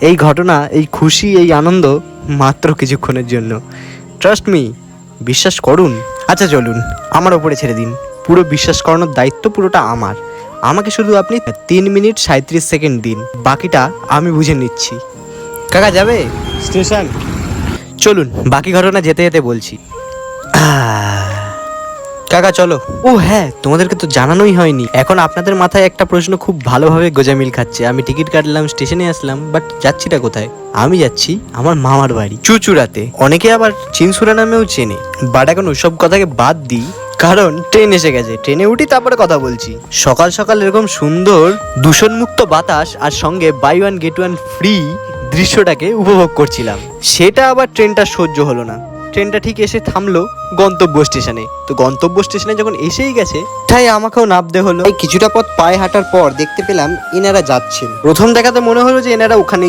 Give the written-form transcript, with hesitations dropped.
এই ঘটনা, এই খুশি, এই আনন্দ মাত্র কিছুক্ষণের জন্য। ট্রাস্ট মি, বিশ্বাস করুন। আচ্ছা চলুন, আমার ওপরে ছেড়ে দিন। পুরো বিশ্বাস করানোর দায়িত্ব পুরোটা আমার। আমাকে শুধু আপনি 3 মিনিট 37 সেকেন্ড দিন, বাকিটা আমি বুঝে নিচ্ছি। কাকা যাবে স্টেশন? চলুন বাকি ঘটনা যেতে যেতে বলছি। কাকা চলো। ও হ্যাঁ, তোমাদেরকে তো জানানোই হয়নি। এখন আপনাদের মাথায় একটা প্রশ্ন খুব ভালোভাবে গোজামিল খাচ্ছে। আমি টিকিট কাটলাম, স্টেশনে আসলাম, বাট যাচ্ছিটা কোথায়? আমি যাচ্ছি আমার মামার বাড়ি চুচুড়াতে। অনেকে আবার চিনসুরা নামেও চেনে, বাট এখন ওসব কথাকে বাদ দিই, কারণ ট্রেন এসে গেছে। ট্রেনে উঠি তারপরে কথা বলছি। সকাল সকাল এরকম সুন্দর দূষণমুক্ত বাতাস আর সঙ্গে buy one get one free দৃশ্যটাকে উপভোগ করছিলাম। সেটা আবার ট্রেনটা সহ্য হলো না। ট্রেনটা ঠিক এসে থামলো গন্তব্য স্টেশনে। তো গন্তব্য স্টেশনে যখন এসেই গেছে, তাই আমাকেও নামতে হলো। কিছুটা পথ পায়ে হাঁটার পর দেখতে পেলাম এনারা যাচ্ছেন। প্রথম দেখাতে মনে হলো যে এনারা ওখানেই